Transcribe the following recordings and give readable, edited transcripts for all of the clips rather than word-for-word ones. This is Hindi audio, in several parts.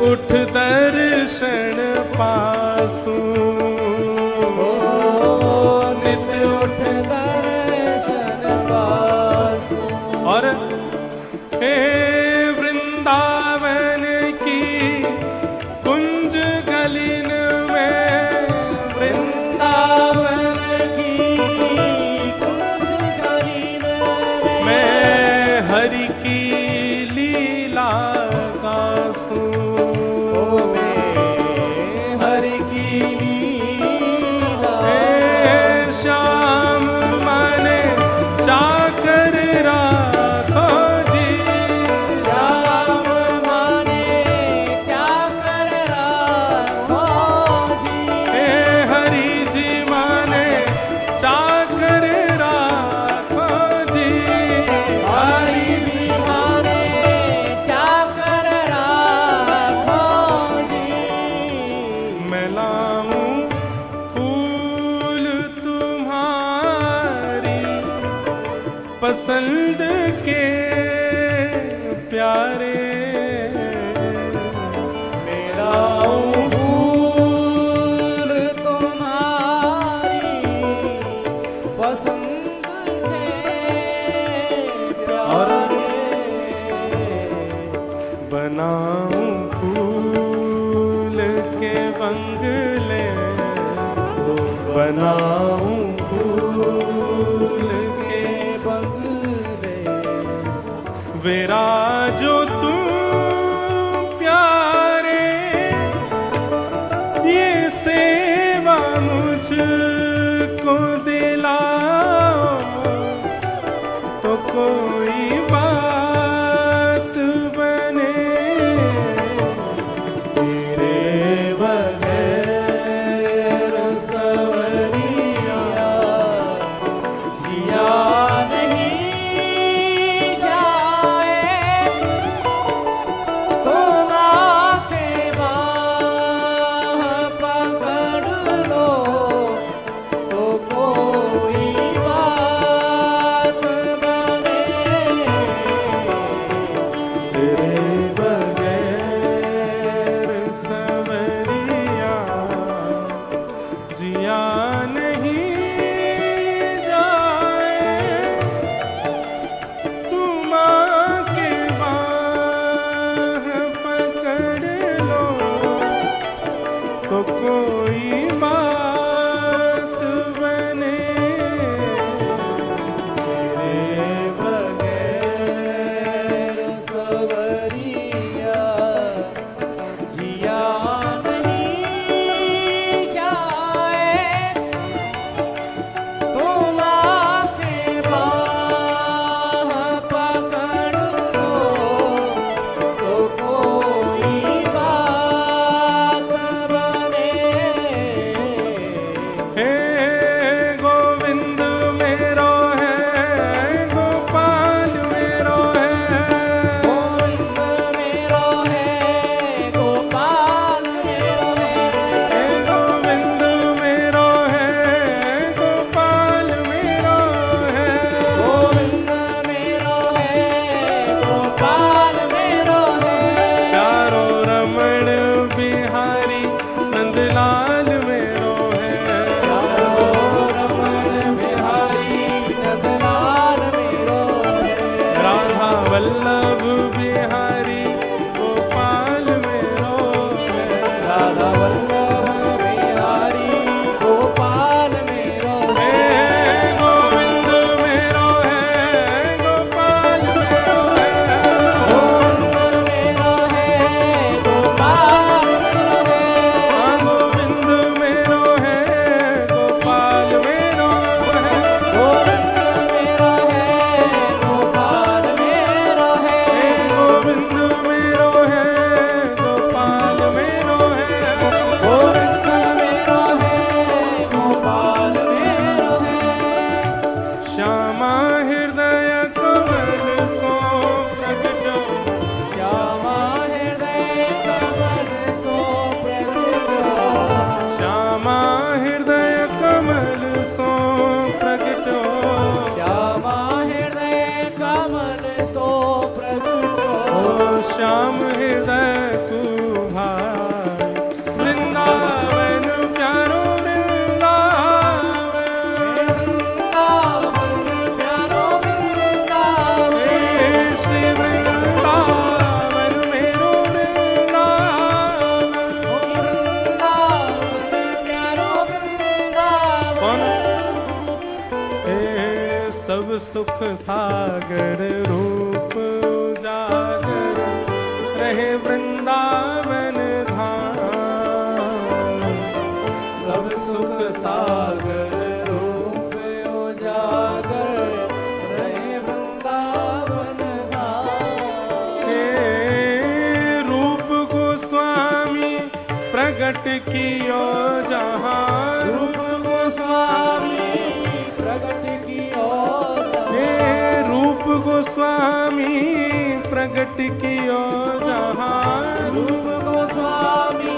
उठ दर्शन पासू, नित उठ दर्शन पासू। और हे वृंदावन की कुंज गलिन में, वृंदावन की कुंज गलिन में मैं हरि की लीला गासूं। हरि की लीला श्याम माने चाकर राखो जी, श्याम माने चाकर राखो जी। हे हरि जी माने चाकर राखो जी, हरि जी माने चाकर राखो जी। मैं लाऊं फूल तुम्हारी पसंद के प्यारे, मेरा फूल तुम्हारी पसंद के प्यारे। बनाऊं फूल के बंगले, बनाऊं फूल के बंगले विराजो तुम प्यारे, ये सेवा मुझको दिलाओ तो कोई बात बने, तेरे बगैर सवरिया जिया नहीं जाए। तुम आके बाह पकड़ लो तो कोई बात बने। तेरे बगैर सवरिया जिया नहीं जाए, तुम आके बाह पकड़ लो तो कोई बात बने, तेरे बगैर सवरिया जिया नहीं जाए। तुम आके बाह पकड़ लो तो कोई बात बने। हे गोविंद मेरो है, गोपाल मेरो है, गोविंद मेरो है, गोपाल मेरो है। हे गोविंद मेरो है, गोपाल मेरो है, गोविंद मेरो है, गोपाल मेरो है। प्यारो रमण बिहारी नंदलाल मेरो है, रमण बिहारी नंदलाल मेरो है। राधा वल्लभ बिहारी गोपाल मेरो है, राधा वल्लभ बिहारी गोपाल मेरो हे है। गोविंद मेरो है, गोपाल मेरो है, गोविंद मेरो है, गोपाल मेरो है। गोविंद मेरो है, गोपाल मेरो है, गोविंद मेरो है, गोपाल मेरो है। गोविंद मेरो है, गोपाल मेरो है, गोविंद मेरो है, गोपाल मेरो है। श्यामा हृदय कमल सो प्रगटो, श्यामा हृदय कमल सो प्रगटो। श्यामा हृदय कमल सो प्रगटो, श्यामा हृदय कमल सो प्रगटो। ओ श्याम हृदय तू सुख सागर रूप उजागर रहे वृंदावन धाम। सब सुख सागर रूप उजागर रहे वृंदावन धाम। हे रूप गोस्वामी प्रगट कियो जहाँ, रूप गोस्वामी प्रगट कियो हे रूप गोस्वामी प्रगट कियो जहाँ, रूप गोस्वामी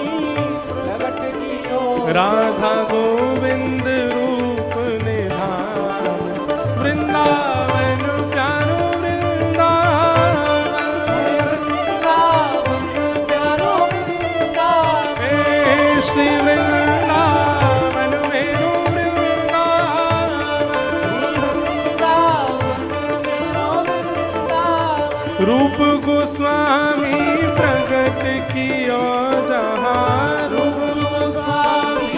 प्रगट कियो राधा गोविंद रूप निधान। वृंदावन प्यारो वृंदावन, वृंदावन प्यारो वृंदावन। हे श्री वृंदावन मेरो वृंदावन। वृंदावन मेरो वृंदावन। रूप गोस्वामी प्रगट कियो जहाँ, रूप गोस्वामी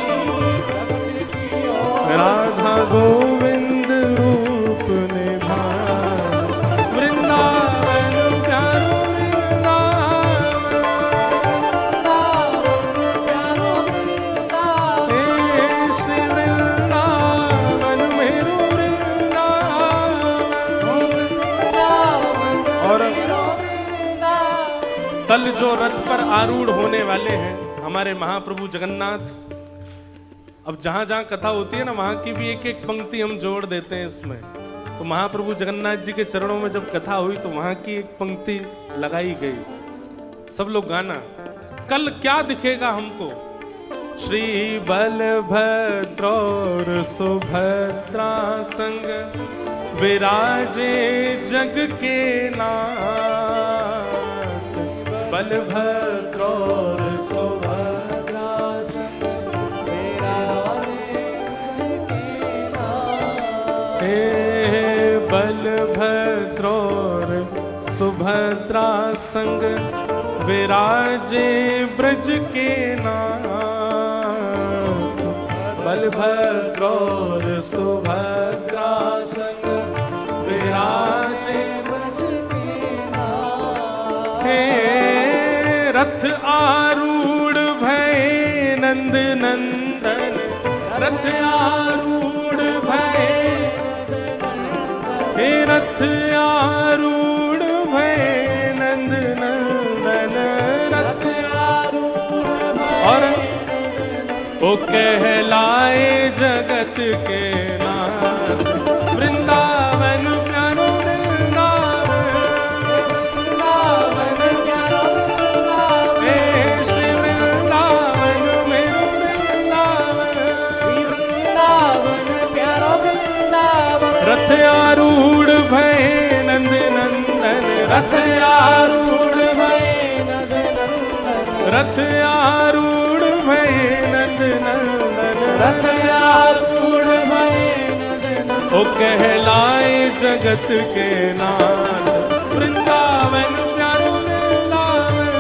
प्रगट कियो राधा गोविंद रूप निधान। वृंदावन प्यारो वृंदावन, प्यारो वृंदावन। हे श्री वृंदावन मेरो वृंदावन। और कल जो रथ पर आरूढ़ होने वाले हैं हमारे महाप्रभु जगन्नाथ, अब जहां जहां कथा होती है ना, वहां की भी एक एक पंक्ति हम जोड़ देते हैं इसमें। तो महाप्रभु जगन्नाथ जी के चरणों में जब कथा हुई तो वहां की एक पंक्ति लगाई गई। सब लोग गाना, कल क्या दिखेगा हमको। श्री बलभद्र और सुभद्रा संग विराजे जग के नाथ। बलभद्र और सुभद्रा संग विराजे जग के नाथ। हे बलभद्र और सुभद्रा संग विराजे ब्रज के नाथ। बलभद्र और सुभद्रा संग विराजे ब्रज के नाथ। हे रथ आरूढ़ भय नंद नंदन, रथ आरूढ़ भय, हे रथ आरूढ़ भय नंद नंदन, रथ और ओ कहलाए जगत के नाथ। वृंदावन प्यारो वृंदावन, वृंदावन प्यारो वृंदावन। हे श्री वृंदावन मेरो वृंदावन। वृंदावन प्यारो वृंदावन। रथ आरूढ़ भय नंद नंदन, रथ आरूढ़ भय नंद नंदन। रथ आरूढ़ भय नंद नंदन, रथ आरूढ़ भय नंद नंदन। ओ कहलाए जगत के नाथ। वृंदावन प्यारो वृंदावन,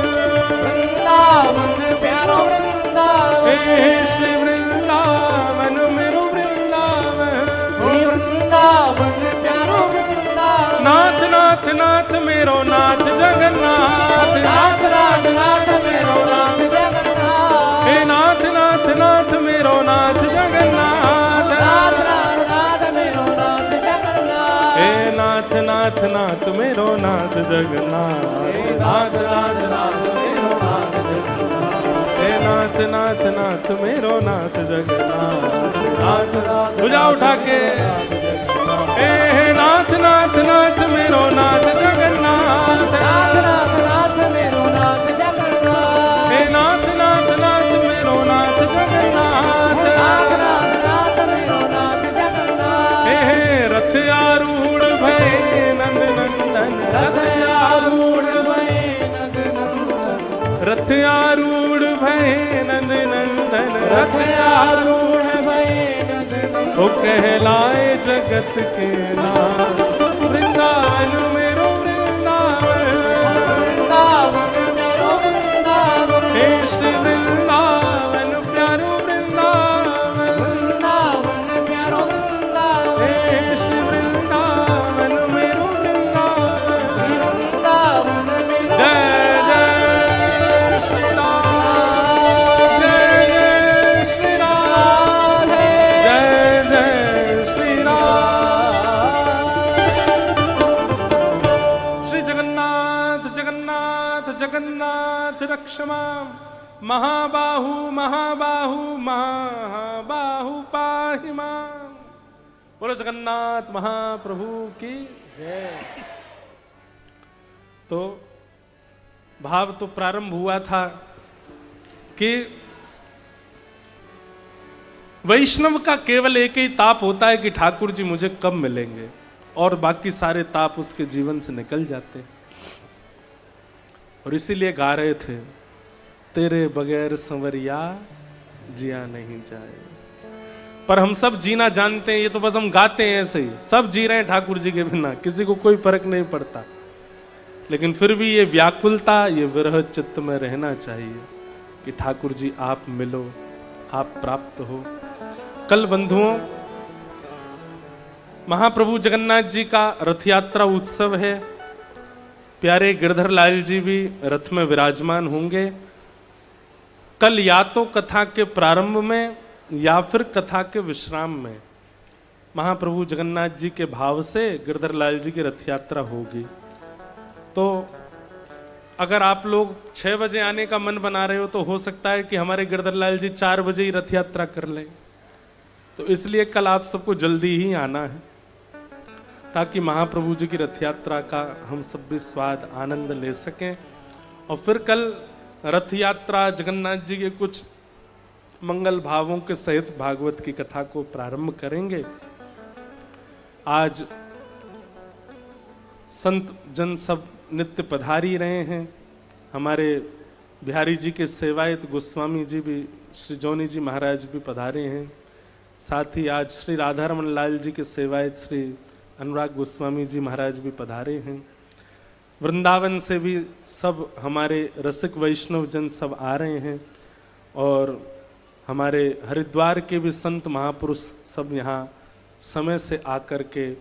वृंदावन प्यारो वृंदावन। हे श्री वृंदावन मेरो वृंदावन। वृंदावन प्यारो वृंदावन। नाथ नाथ नाथ मेरो नाथ जगन्नाथ। नाथ नाथ नाथ मेरो नाथ जगन्नाथ। हे नाथ नाथ नाथ मेरो नाथ जगन्नाथ। नाथ नाथ नाथ मेरो नाथ जगन्नाथ। हे नाथ नाथ नाथ मेरो नाथ जगन्नाथ। नाथ नाथ नाथ मेरो नाथ जगन्नाथ। हे नाथ नाथ नाथ मेरो नाथ जगन्नाथ। नाथ नाथ भुजा उठा के, हे नाथ नाथ नाथ मेरो नाथ जगन्नाथ। नाथ नाथ नाथ मेरो नाथ जगन्नाथ। हे नाथ नाथ नाथ मेरो नाथ जगन्नाथ। नाथ नाथ नाथ मेरो नाथ जगन्नाथ। हे रथ आरूढ़ भय नंद नंदन, रथ आरूढ़ भय नंद नंदन। रथ आरूढ़ भय नंद नंदन, रथ आरूढ़ भय नंद नंदन। ओ कहलाए जगत के नाथ। वृंदावन मेरो वृंदावन, वृंदावन मेरो वृंदावन। हे श्री वृंदावन प्यारो वृंदावन। वृंदावन प्यारो वृंदावन। हे श्री वृंदावन जगन्नाथ जगन्नाथ जगन्नाथ रक्ष मां, महाबाहु महाबाहु महाबाहु पाहि मां। बोलो जगन्नाथ महाप्रभु की जय। तो भाव तो प्रारंभ हुआ था कि वैष्णव का केवल एक ही ताप होता है कि ठाकुर जी मुझे कब मिलेंगे, और बाकी सारे ताप उसके जीवन से निकल जाते हैं। और इसीलिए गा रहे थे, तेरे बगैर संवरिया जिया नहीं जाए। पर हम सब जीना जानते हैं, ये तो बस हम गाते हैं ऐसे ही, सब जी रहे हैं ठाकुर जी के बिना, किसी को कोई फर्क नहीं पड़ता। लेकिन फिर भी ये व्याकुलता, ये विरह चित्त में रहना चाहिए कि ठाकुर जी आप मिलो, आप प्राप्त हो। कल बंधुओं, महाप्रभु जगन्नाथ जी का रथ यात्रा उत्सव है। प्यारे गिरधर लाल जी भी रथ में विराजमान होंगे। कल या तो कथा के प्रारंभ में या फिर कथा के विश्राम में महाप्रभु जगन्नाथ जी के भाव से गिरधर लाल जी की रथ यात्रा होगी। तो अगर आप लोग 6 बजे आने का मन बना रहे हो तो हो सकता है कि हमारे गिरधर लाल जी 4 बजे ही रथ यात्रा कर लें। तो इसलिए कल आप सबको जल्दी ही आना है, ताकि महाप्रभु जी की रथ यात्रा का हम सब भी स्वाद आनंद ले सकें। और फिर कल रथ यात्रा जगन्नाथ जी के कुछ मंगल भावों के सहित भागवत की कथा को प्रारंभ करेंगे। आज संत जन सब नित्य पधारी रहे हैं। हमारे बिहारी जी के सेवायत गोस्वामी जी भी, श्री जौनी जी महाराज भी पधारे हैं। साथ ही आज श्री राधारमण लाल जी के सेवायत श्री अनुराग गोस्वामी जी महाराज भी पधारे हैं। वृंदावन से भी सब हमारे रसिक वैष्णव जन सब आ रहे हैं, और हमारे हरिद्वार के भी संत महापुरुष सब यहाँ समय से आकर के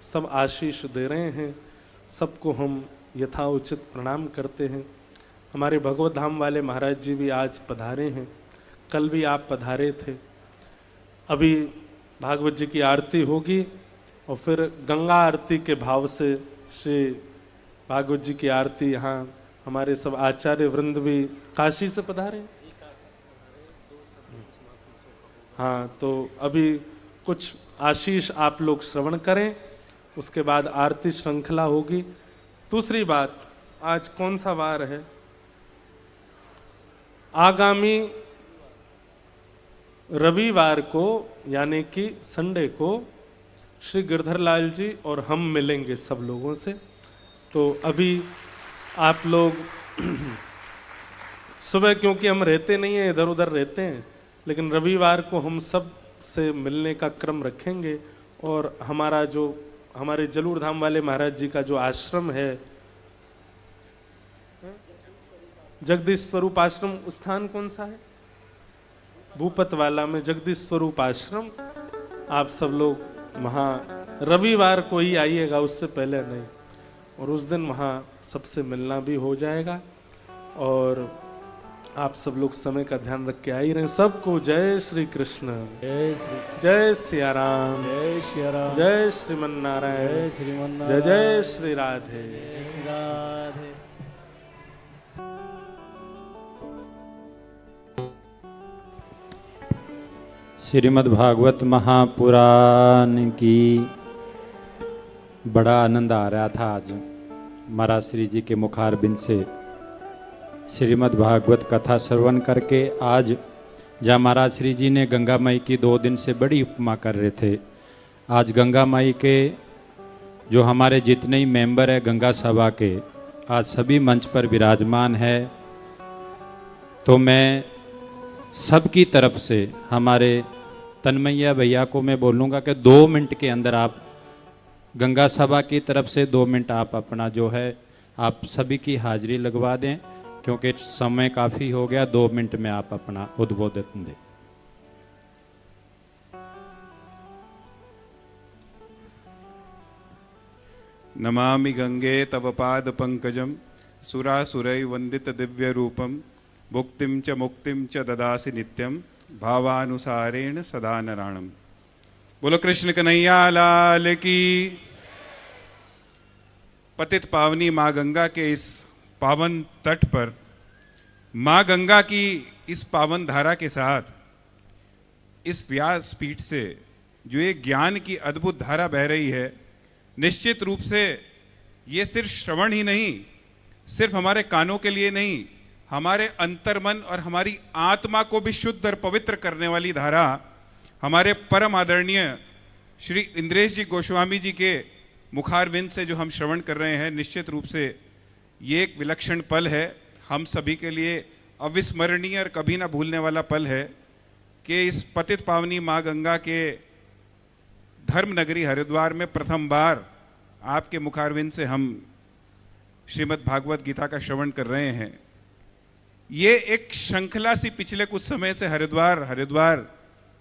सब आशीष दे रहे हैं। सबको हम यथाउचित प्रणाम करते हैं। हमारे भगवत धाम वाले महाराज जी भी आज पधारे हैं, कल भी आप पधारे थे। अभी भागवत जी की आरती होगी और फिर गंगा आरती के भाव से श्री भागवत जी की आरती यहाँ हमारे सब आचार्य वृंद भी काशी से पधारे। हाँ, तो अभी कुछ आशीष आप लोग श्रवण करें, उसके बाद आरती श्रृंखला होगी। दूसरी बात, आज कौन सा वार है? आगामी रविवार को यानी कि संडे को श्री गिरधर लाल जी और हम मिलेंगे सब लोगों से। तो अभी आप लोग सुबह, क्योंकि हम रहते नहीं हैं, इधर उधर रहते हैं, लेकिन रविवार को हम सब से मिलने का क्रम रखेंगे। और हमारा जो हमारे जलूर धाम वाले महाराज जी का जो आश्रम है, जगदीश स्वरूप आश्रम, स्थान कौन सा है? भूपत वाला में जगदीश स्वरूप आश्रम। आप सब लोग वहाँ रविवार को ही आइएगा, उससे पहले नहीं। और उस दिन वहाँ सबसे मिलना भी हो जाएगा। और आप सब लोग समय का ध्यान रख के आ ही रहे। सबको जय श्री कृष्ण, जय सिया राम, जय श्री राम, जय श्रीमन नारायण, जय श्रीमन जय नारायण, जय श्री राधे। जय श्री राधे। श्रीमद् भागवत महापुराण की बड़ा आनंद आ रहा था। आज महाराज श्री जी के मुखारबिंद से श्रीमद् भागवत कथा श्रवण करके, आज जहाँ महाराज श्री जी ने गंगा माई की 2 दिन से बड़ी उपमा कर रहे थे, आज गंगा माई के जो हमारे जितने ही मेंबर हैं गंगा सभा के, आज सभी मंच पर विराजमान है। तो मैं सबकी तरफ से हमारे तन्मैया भैया को मैं बोलूँगा कि 2 मिनट के अंदर आप गंगा सभा की तरफ से 2 मिनट आप अपना जो है आप सभी की हाजिरी लगवा दें, क्योंकि समय काफ़ी हो गया। 2 मिनट में आप अपना उद्बोधन दें। नमामि गंगे तव पाद पंकजम सुरासुरै वंदित दिव्य रूपम भुक्तिम च मुक्तिम च ददासि नित्यम भावानुसारेण सदा नराणम। बोलो कृष्ण कन्हैया लाल की। पतित पावनी माँ गंगा के इस पावन तट पर माँ गंगा की इस पावन धारा के साथ इस व्यास पीठ से जो एक ज्ञान की अद्भुत धारा बह रही है, निश्चित रूप से ये सिर्फ श्रवण ही नहीं, सिर्फ हमारे कानों के लिए नहीं, हमारे अंतर्मन और हमारी आत्मा को भी शुद्ध और पवित्र करने वाली धारा हमारे परम आदरणीय श्री इंद्रेश जी गोस्वामी जी के मुखारविंद से जो हम श्रवण कर रहे हैं, निश्चित रूप से ये एक विलक्षण पल है, हम सभी के लिए अविस्मरणीय और कभी ना भूलने वाला पल है कि इस पतित पावनी माँ गंगा के धर्म नगरी हरिद्वार में प्रथम बार आपके मुखारविंद से हम श्रीमद् भागवत गीता का श्रवण कर रहे हैं। ये एक श्रृंखला सी पिछले कुछ समय से हरिद्वार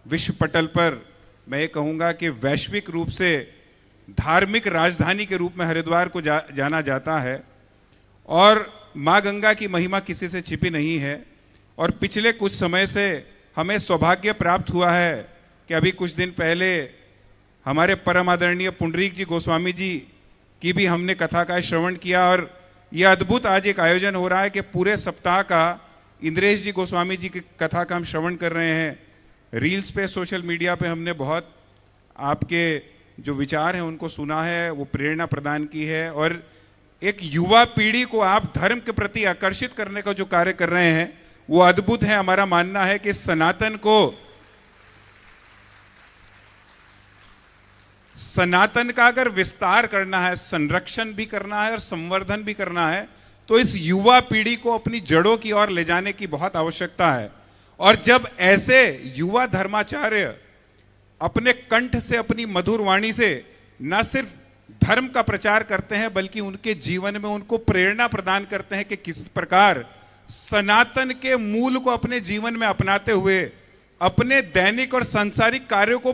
विश्व पटल पर मैं ये कहूँगा कि वैश्विक रूप से धार्मिक राजधानी के रूप में हरिद्वार को जाना जाता है और माँ गंगा की महिमा किसी से छिपी नहीं है। और पिछले कुछ समय से हमें सौभाग्य प्राप्त हुआ है कि अभी कुछ दिन पहले हमारे परम आदरणीय पुंडरीक जी गोस्वामी जी की भी हमने कथा का श्रवण किया और यह अद्भुत आज एक आयोजन हो रहा है कि पूरे सप्ताह का इंद्रेश जी गोस्वामी जी की कथा का हम श्रवण कर रहे हैं। रील्स पे, सोशल मीडिया पे हमने बहुत आपके जो विचार हैं उनको सुना है, वो प्रेरणा प्रदान की है और एक युवा पीढ़ी को आप धर्म के प्रति आकर्षित करने का जो कार्य कर रहे हैं वो अद्भुत है। हमारा मानना है कि सनातन का अगर विस्तार करना है, संरक्षण भी करना है और संवर्धन भी करना है, तो इस युवा पीढ़ी को अपनी जड़ों की ओर ले जाने की बहुत आवश्यकता है। और जब ऐसे युवा धर्माचार्य अपने कंठ से, अपनी मधुर वाणी से न सिर्फ धर्म का प्रचार करते हैं बल्कि उनके जीवन में उनको प्रेरणा प्रदान करते हैं कि किस प्रकार सनातन के मूल को अपने जीवन में अपनाते हुए अपने दैनिक और सांसारिक कार्यों को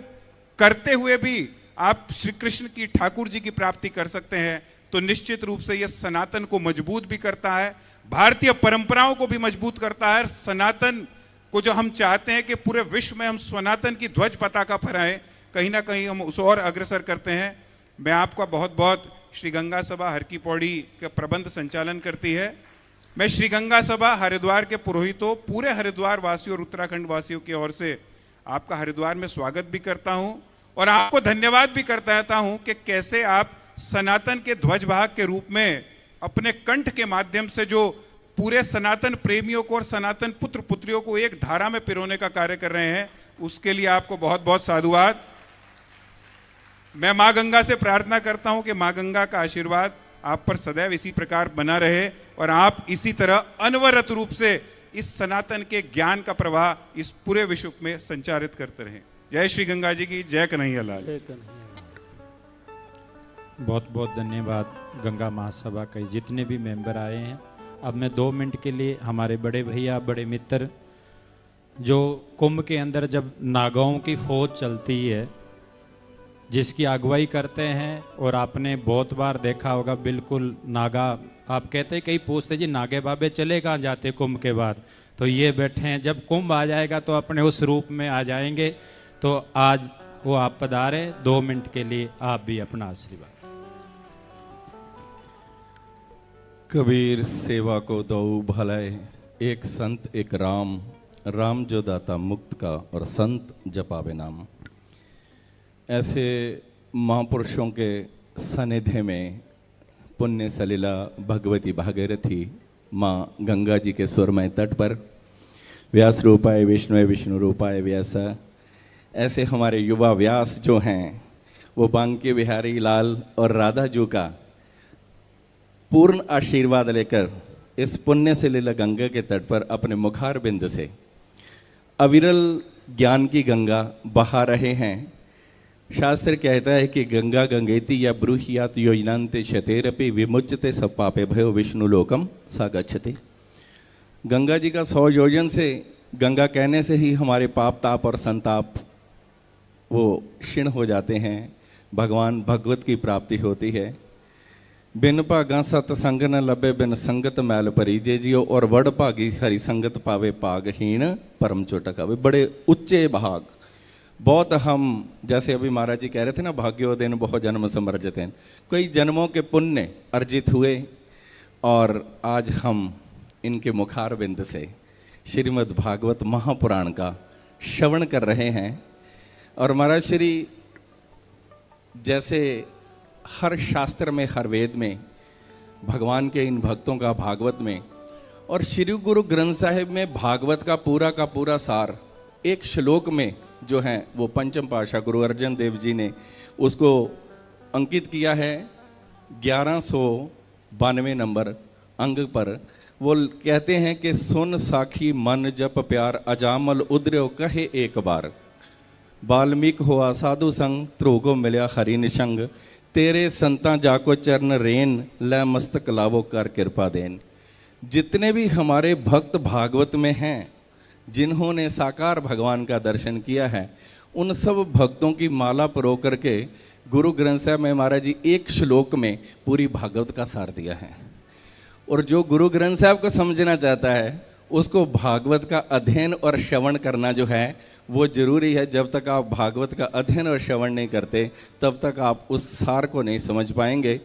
करते हुए भी आप श्री कृष्ण की, ठाकुर जी की प्राप्ति कर सकते हैं। तो निश्चित रूप से यह सनातन को मजबूत भी करता है, भारतीय परंपराओं को भी मजबूत करता है। सनातन को जो हम चाहते हैं कि पूरे विश्व में हम सनातन की ध्वज पताका फहराएं, कहीं ना कहीं हम उस और अग्रसर करते हैं। मैं आपका बहुत बहुत, श्री गंगा सभा हर की पौड़ी का प्रबंध संचालन करती है, मैं श्री गंगा सभा हरिद्वार के पुरोहितों, पूरे हरिद्वार वासियों और उत्तराखंड वासियों की ओर से आपका हरिद्वार में स्वागत भी करता हूं और आपको धन्यवाद भी करता रहता हूं कि कैसे आप सनातन के ध्वजवाहक के रूप में अपने कंठ के माध्यम से जो पूरे सनातन प्रेमियों को और सनातन पुत्र पुत्रियों को एक धारा में पिरोने का कार्य कर रहे हैं। उसके लिए आपको बहुत बहुत साधुवाद। मैं माँ गंगा से प्रार्थना करता हूं कि माँ गंगा का आशीर्वाद आप पर सदैव इसी प्रकार बना रहे और आप इसी तरह अनवरत रूप से इस सनातन के ज्ञान का प्रवाह इस पूरे विश्व में संचारित करते रहें। जय श्री गंगा जी की, जय कन्हैया लाल। बहुत बहुत धन्यवाद गंगा महासभा के जितने भी मेंबर आए हैं। अब मैं 2 मिनट के लिए हमारे बड़े भैया, बड़े मित्र, जो कुंभ के अंदर जब नागाओं की फौज चलती है जिसकी अगुवाई करते हैं, और आपने बहुत बार देखा होगा, बिल्कुल नागा, आप कहते कई पूछते जी नागे बाबे चले कहाँ जाते कुंभ के बाद, तो ये बैठे हैं। जब कुंभ आ जाएगा तो अपने उस रूप में आ जाएंगे। तो आज वो आप पधारे, 2 मिनट के लिए आप भी अपना आशीर्वाद। कबीर सेवा को दो भलाए, एक संत एक राम, राम जो दाता मुक्त का और संत जपावे नाम। ऐसे महापुरुषों के सानिध्य में पुण्य सलीला भगवती भागीरथी माँ गंगा जी के सुरमय तट पर व्यास रूपाय विष्णु विष्णु रूपाय व्यास, ऐसे हमारे युवा व्यास जो हैं वो बांके बिहारी लाल और राधा जी का पूर्ण आशीर्वाद लेकर इस पुण्य सलीला गंगा के तट पर अपने मुखार बिंद से अविरल ज्ञान की गंगा बहा रहे हैं। शास्त्र कहता है कि गंगा गंगेति या ब्रूहियात योजनान्ते शतेरपि विमुच्यते सब पापे भयो विष्णु लोकम सा गच्छति। गंगा जी का 100 योजन से गंगा कहने से ही हमारे पाप ताप और संताप वो क्षीण हो जाते हैं, भगवान भगवत की प्राप्ति होती है। बिन भागा सतसंग न लभे बिन संगत मैल परिजे जियो, और वड़ भागी हरि संगत पावे पागहीन परम चोटक आवे। बड़े उच्चे भाग बहुत हम, जैसे अभी महाराज जी कह रहे थे ना, भाग्योदयन बहु जन्म समर्जितेन, कई जन्मों के पुण्य अर्जित हुए और आज हम इनके मुखार बिंद से श्रीमद् भागवत महापुराण का श्रवण कर रहे हैं। और महाराज श्री जैसे हर शास्त्र में, हर वेद में भगवान के इन भक्तों का भागवत में, और श्री गुरु ग्रंथ साहिब में भागवत का पूरा सार एक श्लोक में जो है वो पंचम पातशाह गुरु अर्जन देव जी ने उसको अंकित किया है 1192 नंबर अंग पर। वो कहते हैं कि सुन साखी मन जप प्यार अजामल उद्र्यो कहे एक बार, वाल्मीकि हुआ साधु संग त्रोगो मिल्या हरि निशंग, तेरे संता जाको चरण रेन लै मस्तक लावो कर कृपा देन। जितने भी हमारे भक्त भागवत में हैं, जिन्होंने साकार भगवान का दर्शन किया है, उन सब भक्तों की माला परो करके गुरु ग्रंथ साहब में महाराज जी एक श्लोक में पूरी भागवत का सार दिया है। और जो गुरु ग्रंथ साहब को समझना चाहता है उसको भागवत का अध्ययन और श्रवण करना जो है वो जरूरी है। जब तक आप भागवत का अध्ययन और श्रवण नहीं करते तब तक आप उस सार को नहीं समझ पाएंगे।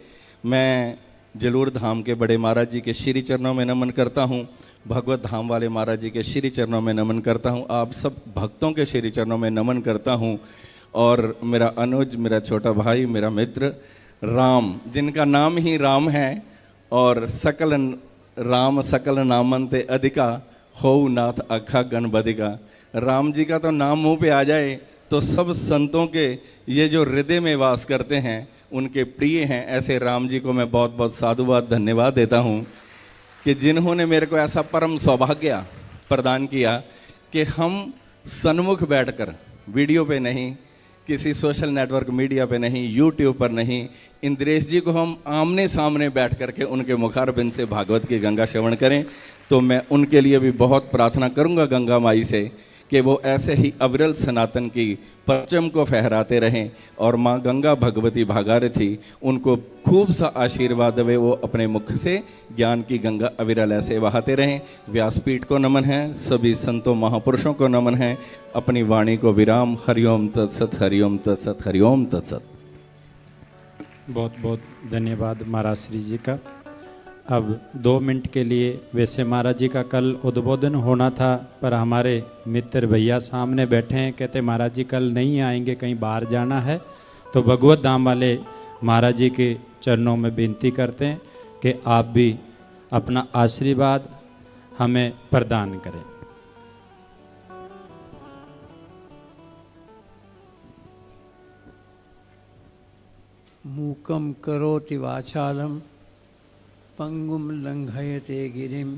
मैं जलूर धाम के बड़े महाराज जी के श्री चरणों में नमन करता हूँ, भगवत धाम वाले महाराज जी के श्री चरणों में नमन करता हूँ, आप सब भक्तों के श्री चरणों में नमन करता हूँ। और मेरा अनुज, मेरा छोटा भाई, मेरा मित्र राम, जिनका नाम ही राम है, और सकल राम सकल नामंते अधिका हो नाथ अखा गणबधिका। राम जी का तो नाम मुंह पे आ जाए तो सब संतों के ये जो हृदय में वास करते हैं उनके प्रिय हैं। ऐसे राम जी को मैं बहुत बहुत साधुवाद धन्यवाद देता हूँ कि जिन्होंने मेरे को ऐसा परम सौभाग्य प्रदान किया कि हम सन्मुख बैठकर, वीडियो पे नहीं, किसी सोशल नेटवर्क मीडिया पे नहीं, यूट्यूब पर नहीं, इंद्रेश जी को हम आमने सामने बैठ करके उनके मुखारबिंद से भागवत की गंगा श्रवण करें। तो मैं उनके लिए भी बहुत प्रार्थना करूंगा गंगा माई से कि वो ऐसे ही अविरल सनातन की परचम को फहराते रहें और माँ गंगा भगवती भागारथी उनको खूब सा आशीर्वाद देवे, वो अपने मुख से ज्ञान की गंगा अविरल ऐसे बहाते रहें। व्यासपीठ को नमन है, सभी संतों महापुरुषों को नमन है। अपनी वाणी को विराम। हरिओम तत्सत, हरिओम तत्सत, हरिओम तत्सत। बहुत बहुत धन्यवाद महाराज श्री जी का। अब 2 मिनट के लिए, वैसे महाराज जी का कल उद्बोधन होना था पर हमारे मित्र भैया सामने बैठे हैं, कहते महाराज जी कल नहीं आएंगे, कहीं बाहर जाना है। तो भगवत धाम वाले महाराज जी के चरणों में विनती करते हैं कि आप भी अपना आशीर्वाद हमें प्रदान करें। मूकं करोति वाचालं पंगुं लंघयते गिरिं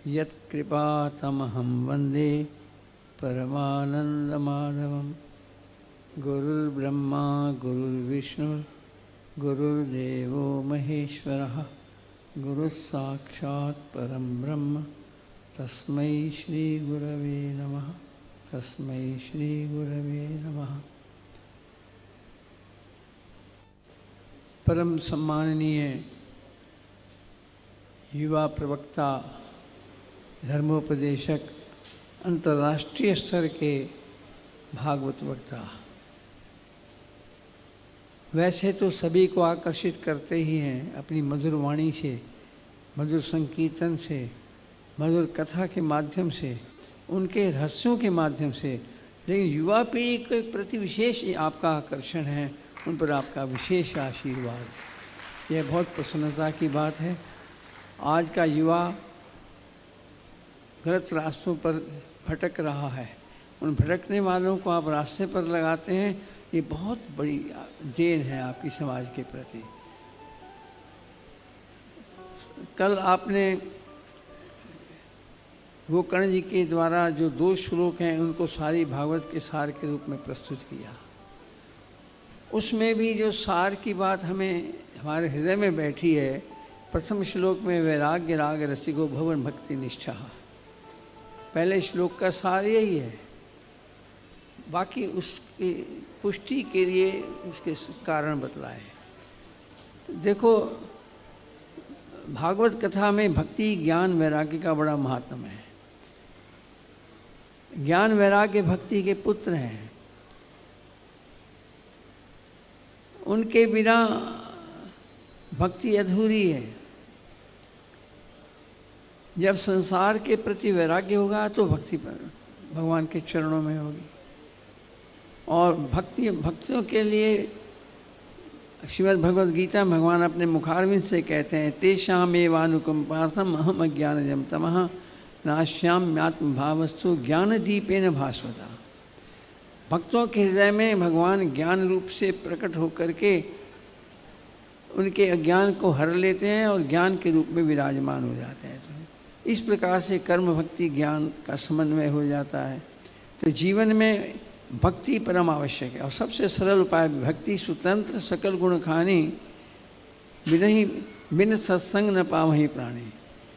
यत्कृपातमहं वन्दे परमानन्दमाधवं। गुरुर्ब्रह्मा गुरुर्विष्णु गुरुर्देवो महेश्वरः, गुरुस्साक्षात् परं ब्रह्म तस्मै श्री गुरवे नमः, तस्मै श्री गुरवे नमः। परम सम्माननीय युवा प्रवक्ता, धर्मोपदेशक, अंतर्राष्ट्रीय स्तर के भागवत वक्ता, वैसे तो सभी को आकर्षित करते ही हैं अपनी मधुर वाणी से, मधुर संकीर्तन से, मधुर कथा के माध्यम से, उनके रहस्यों के माध्यम से, लेकिन युवा पीढ़ी के प्रति विशेष आपका आकर्षण है, उन पर आपका विशेष आशीर्वाद है। यह बहुत प्रसन्नता की बात है। आज का युवा गलत रास्तों पर भटक रहा है, उन भटकने वालों को आप रास्ते पर लगाते हैं, ये बहुत बड़ी देन है आपकी समाज के प्रति। कल आपने गोकर्ण जी के द्वारा जो 2 श्लोक हैं उनको सारी भागवत के सार के रूप में प्रस्तुत किया। उसमें भी जो सार की बात हमें हमारे हृदय में बैठी है, प्रथम श्लोक में वैराग्य राग रसिको भवन भक्ति निष्ठा, पहले श्लोक का सार यही है। बाकी उसकी पुष्टि के लिए उसके कारण बतलाए। तो देखो, भागवत कथा में भक्ति ज्ञान वैराग्य का बड़ा महात्म है। ज्ञान वैराग्य भक्ति के पुत्र हैं उनके बिना भक्ति अधूरी है। जब संसार के प्रति वैराग्य होगा तो भक्ति भगवान के चरणों में होगी। और भक्तियों के लिए श्रीमद् भगवद गीता में भगवान अपने मुखारविंद से कहते हैं, तेषाम एवानुकंपार्थम अहम अज्ञानजं तमः नाश्याम्यात्म भावस्तु ज्ञान दीपेन भास्वता। भक्तों के हृदय में भगवान ज्ञान रूप से प्रकट होकर के उनके अज्ञान को हर लेते हैं और ज्ञान के रूप में विराजमान हो जाते हैं। तो इस प्रकार से कर्म भक्ति ज्ञान का समन्वय हो जाता है। तो जीवन में भक्ति परम आवश्यक है और सबसे सरल उपाय भक्ति स्वतंत्र सकल गुण खानी बिन सत्संग न पावहीं प्राणी।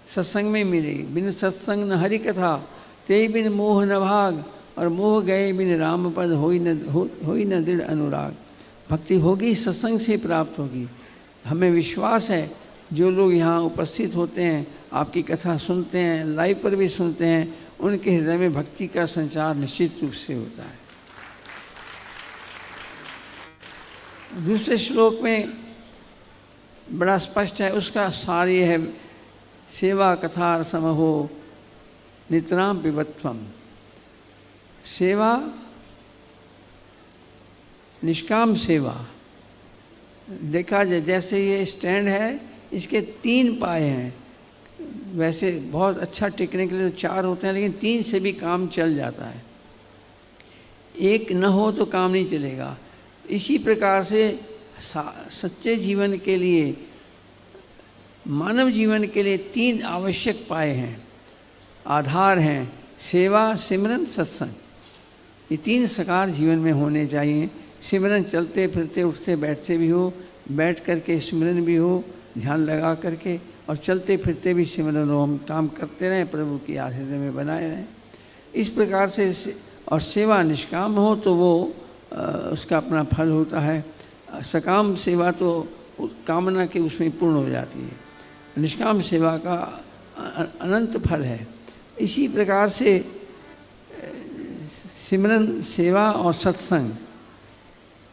सत्संग में मिलेगी, बिन सत्संग न हरि कथा ते बिन मोह न भाग, और मोह गए बिन राम पद होई न दृढ़ अनुराग। भक्ति होगी सत्संग से प्राप्त होगी। हमें विश्वास है जो लोग यहाँ उपस्थित होते हैं, आपकी कथा सुनते हैं, लाइव पर भी सुनते हैं, उनके हृदय में भक्ति का संचार निश्चित रूप से होता है। दूसरे श्लोक में बड़ा स्पष्ट है, उसका सार ये है, सेवा कथा समहो नितराम पिबत्वम। सेवा निष्काम सेवा। देखा जाए जैसे ये स्टैंड है, इसके 3 पाए हैं। वैसे बहुत अच्छा टिकने के लिए तो 4 होते हैं, लेकिन 3 से भी काम चल जाता है। 1 न हो तो काम नहीं चलेगा। इसी प्रकार से सच्चे जीवन के लिए, मानव जीवन के लिए 3 आवश्यक पाए हैं, आधार हैं, सेवा, सिमरन, सत्संग। ये 3 सकार जीवन में होने चाहिए। सिमरन चलते फिरते उठते बैठते भी हो, बैठ करके सिमरन भी हो, ध्यान लगा करके, और चलते फिरते भी सिमरन हो। हम काम करते रहें, प्रभु की याद हृदय में बनाए रहें। इस प्रकार से और सेवा निष्काम हो तो वो उसका अपना फल होता है। सकाम सेवा तो कामना के उसमें पूर्ण हो जाती है, निष्काम सेवा का अनंत फल है। इसी प्रकार से सिमरन, सेवा और सत्संग।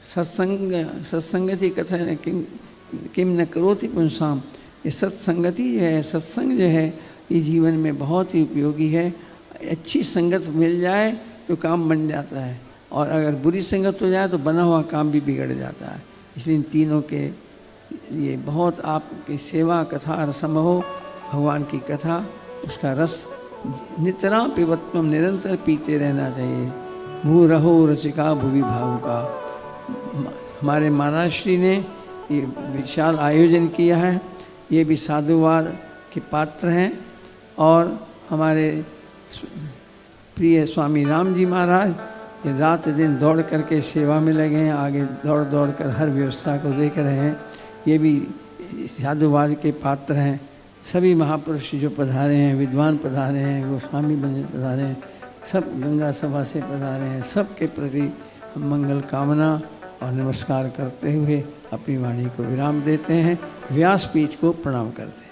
सत्संगति कथन किम न करोति पुंसाम। ये सत्संगति जो है, सत्संग जो है, ये जीवन में बहुत ही उपयोगी है। अच्छी संगत मिल जाए तो काम बन जाता है, और अगर बुरी संगत हो जाए तो बना हुआ काम भी बिगड़ जाता है। इसलिए इन तीनों के ये बहुत आपकी सेवा कथा रसम हो, भगवान की कथा, उसका रस नितरा पिबत्वम, निरंतर पीते रहना चाहिए। मुँह रहो रसिका भुवि भावुका। हमारे महाराज श्री ने ये विशाल आयोजन किया है, ये भी साधुवाद के पात्र हैं। और हमारे प्रिय स्वामी राम जी महाराज ये रात दिन दौड़ करके सेवा में लगे हैं, आगे दौड़ दौड़ कर हर व्यवस्था को देख रहे हैं। ये भी साधुवाद के पात्र हैं। सभी महापुरुष जो पधारे हैं, विद्वान पधारे हैं, गोस्वामी बंधु पधारे हैं, सब गंगा सभा से पधारे हैं, सबके प्रति हम मंगल कामना और नमस्कार करते हुए अपनी वाणी को विराम देते हैं। व्यासपीठ को प्रणाम करते हैं।